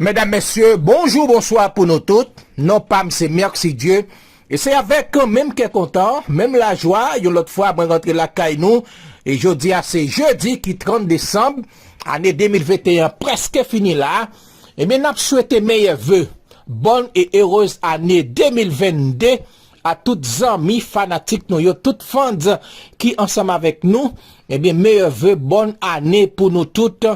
Mesdames, Messieurs, bonjour, bonsoir pour nous toutes. Non pas, c'est merci Dieu. Et c'est avec quand même qui est content, même la joie. Une autre fois, moi rentre la caille nous. Et je dis à c'est jeudi qui 30 décembre, année 2021 presque fini là. Et bien, nous souhaitons meilleurs vœux. Bonne et heureuse année 2022 à toutes amis fanatiques, nous, toutes fans qui ensemble avec nous. Eh bien, meilleurs vœux, bonne année pour nous toutes.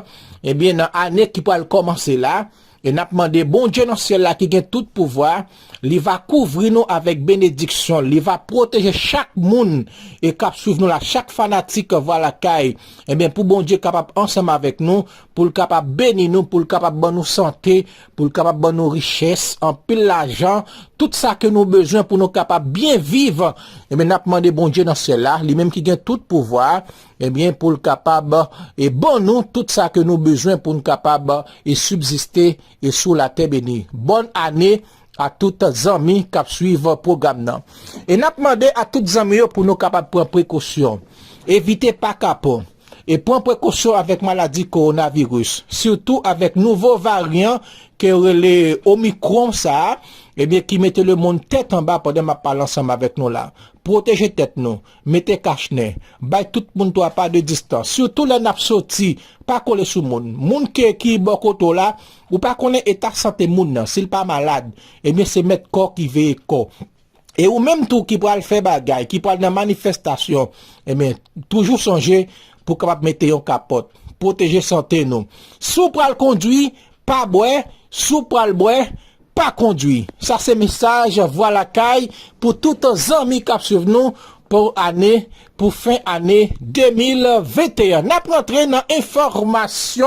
Eh bien, une année qui peut commencer là. Et n'a demandé bon Dieu dans le ciel là qui a tout pouvoir, il va couvrir nous avec bénédiction, il va protéger chaque monde et cap suivre nous là, chaque fanatique voir la caille. Et bien pour bon Dieu capable ensemble avec nous, pour le capable bénir nous, pour le capable bonne nous santé, pour le capable bonne nous richesse, en pile l'argent, tout ça que nous besoin pour nous capable bien vivre. Et bien n'a demandé bon Dieu dans le ciel là, lui même qui a tout pouvoir, et bien pour le capable et bon nous tout ça que nous besoin pour nous capable et subsister et sous la terre bénie. Bonne année à toutes les amis qui suivent le programme. Et n'a demandé à toutes les amis pour nous capables prendre précaution. Évitez pas capot. Et prendre précaution avec maladie coronavirus. Surtout avec nouveaux variants que les Omicron ça, et bien qui mettent le monde tête en bas pendant ma parle ensemble avec nous là. Protégez tête nous, mettez cache-nez, bay tout le monde doit pas de distance. Surtout les nappes sorti, pas coller sous monde. Monde qui bokoto là, ou pas connaît état santé monde s'il pas malade, et bien c'est mettre corps qui veille corps. Et ou même tout qui pourra le faire bagaille, qui pourra dans manifestation, et bien toujours songer pour capable mettre en capote, protéger santé nous. Sous pral conduire, pas boire, sous pral boire, pas conduire. Ça c'est message voilà caille pour tous les amis qui suivent nous pour année pour fin année 2021. N'a rentré dans information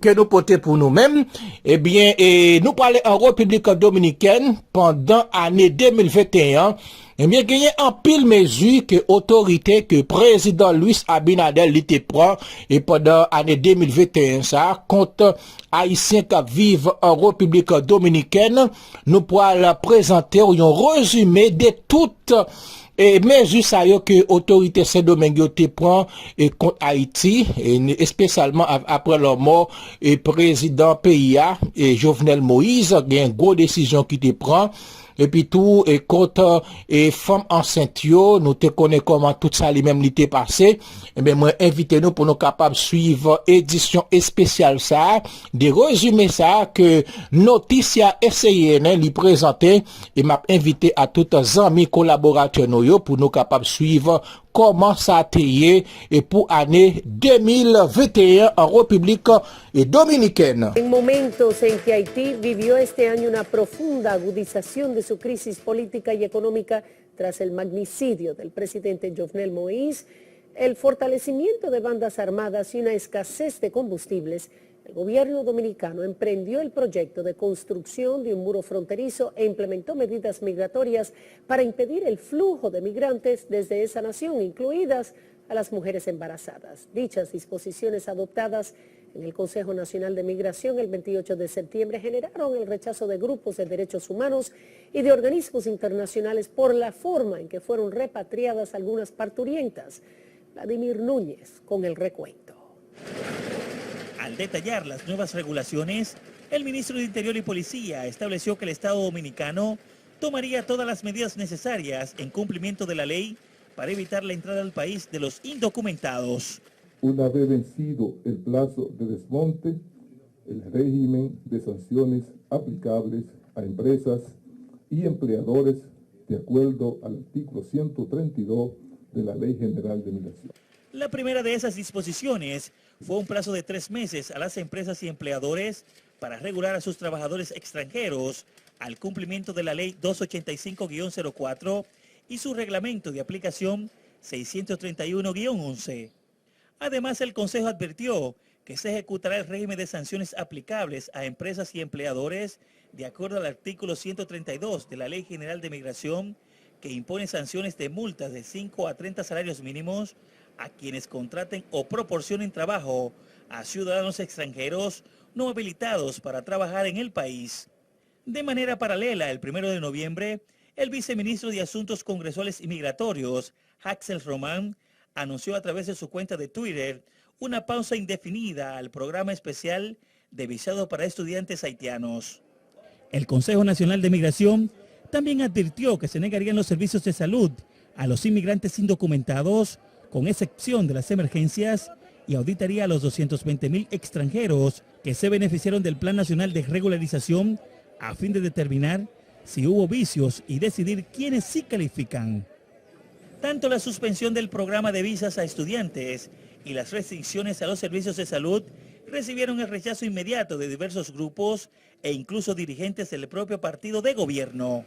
que nous portons pour nous-mêmes. Eh bien, et nous parlons en République dominicaine pendant année 2021. Eh bien, il y a un pile mesure que autorité que président Luis Abinader l'était prend et pendant année 2021 ça contre haïtiens qui vivent en République dominicaine. Nous pourrons présenter un résumé de toutes et mesures ça yo que autorité Saint-Domingue te prend et contre Haïti et spécialement après leur mort et président PIA et Jovenel Moïse il y a une grosse décision qui te prend et puis tout et contre et femmes enceintes yo nous te connaît comment tout ça lui même l'était passé et bien moi invitez nous pour nous capables suivre édition spéciale ça des résumés ça que Noticia SCN lui présenter et m'a invité à tous les amis collaborateurs nous pour nous capables suivre comment ça a été et pour année 2021 en République Dominicaine. En momentos en que Haití vivió este año una profunda agudización de su crisis política y económica tras el magnicidio del presidente Jovenel Moïse, el fortalecimiento de bandas armadas y una escasez de combustibles, el gobierno dominicano emprendió el proyecto de construcción de un muro fronterizo e implementó medidas migratorias para impedir el flujo de migrantes desde esa nación, incluidas a las mujeres embarazadas. Dichas disposiciones adoptadas en el Consejo Nacional de Migración el 28 de septiembre generaron el rechazo de grupos de derechos humanos y de organismos internacionales por la forma en que fueron repatriadas algunas parturientas. Vladimir Núñez con el recuento. Al detallar las nuevas regulaciones, el ministro de Interior y Policía estableció que el Estado Dominicano tomaría todas las medidas necesarias en cumplimiento de la ley para evitar la entrada al país de los indocumentados. Una vez vencido el plazo de desmonte, el régimen de sanciones aplicables a empresas y empleadores de acuerdo al artículo 132 de la Ley General de Migración. La primera de esas disposiciones fue un plazo de 3 meses a las empresas y empleadores para regular a sus trabajadores extranjeros al cumplimiento de la Ley 285-04 y su reglamento de aplicación 631-11. Además, el Consejo advirtió que se ejecutará el régimen de sanciones aplicables a empresas y empleadores de acuerdo al artículo 132 de la Ley General de Migración, que impone sanciones de multas de 5 a 30 salarios mínimos a quienes contraten o proporcionen trabajo a ciudadanos extranjeros no habilitados para trabajar en el país. De manera paralela, el 1 de noviembre, el viceministro de Asuntos Congresuales y Migratorios, Axel Román, anunció a través de su cuenta de Twitter una pausa indefinida al programa especial de visado para estudiantes haitianos. El Consejo Nacional de Migración también advirtió que se negarían los servicios de salud a los inmigrantes indocumentados, con excepción de las emergencias, y auditaría a los 220.000 extranjeros que se beneficiaron del Plan Nacional de Regularización a fin de determinar si hubo vicios y decidir quiénes sí califican. Tanto la suspensión del programa de visas a estudiantes y las restricciones a los servicios de salud recibieron el rechazo inmediato de diversos grupos e incluso dirigentes del propio partido de gobierno.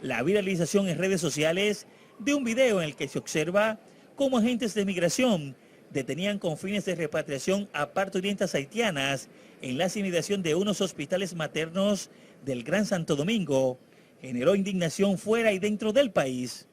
La viralización en redes sociales de un video en el que se observa cómo agentes de migración detenían con fines de repatriación a parturientas haitianas en la inmediación de unos hospitales maternos del Gran Santo Domingo generó indignación fuera y dentro del país.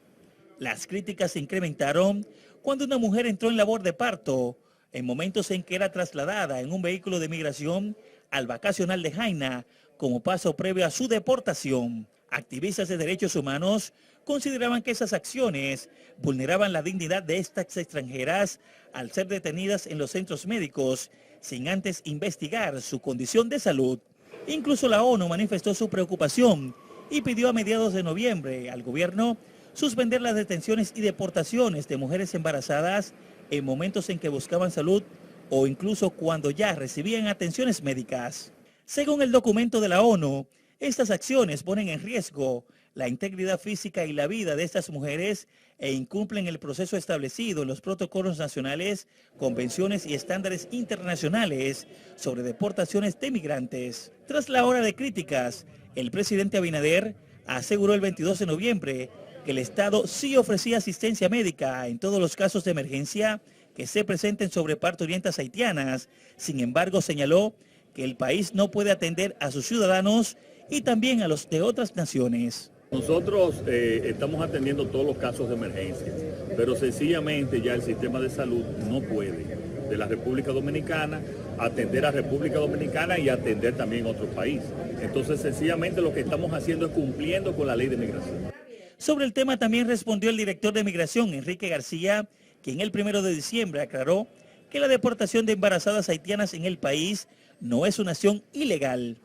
Las críticas se incrementaron cuando una mujer entró en labor de parto en momentos en que era trasladada en un vehículo de migración al vacacional de Jaina como paso previo a su deportación. Activistas de derechos humanos consideraban que esas acciones vulneraban la dignidad de estas extranjeras al ser detenidas en los centros médicos sin antes investigar su condición de salud. Incluso la ONU manifestó su preocupación y pidió a mediados de noviembre al gobierno suspender las detenciones y deportaciones de mujeres embarazadas en momentos en que buscaban salud o incluso cuando ya recibían atenciones médicas. Según el documento de la ONU, estas acciones ponen en riesgo la integridad física y la vida de estas mujeres e incumplen el proceso establecido en los protocolos nacionales, convenciones y estándares internacionales sobre deportaciones de migrantes. Tras la hora de críticas, el presidente Abinader aseguró el 22 de noviembre que el Estado sí ofrecía asistencia médica en todos los casos de emergencia que se presenten sobre parturientas haitianas. Sin embargo, señaló que el país no puede atender a sus ciudadanos y también a los de otras naciones. Nosotros estamos atendiendo todos los casos de emergencia, pero sencillamente ya el sistema de salud no puede de la República Dominicana atender a República Dominicana y atender también a otro país. Entonces sencillamente lo que estamos haciendo es cumpliendo con la ley de migración. Sobre el tema también respondió el director de Migración, Enrique García, quien el 1 de diciembre aclaró que la deportación de embarazadas haitianas en el país no es una acción ilegal.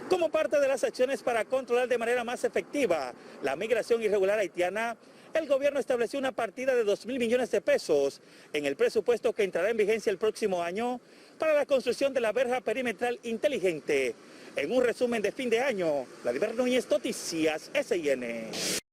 Como parte de las acciones para controlar de manera más efectiva la migración irregular haitiana, el gobierno estableció una partida de 2.000 millones de pesos en el presupuesto que entrará en vigencia el próximo año para la construcción de la verja perimetral inteligente. En un resumen de fin de año, Vladimir Núñez, Noticias SIN.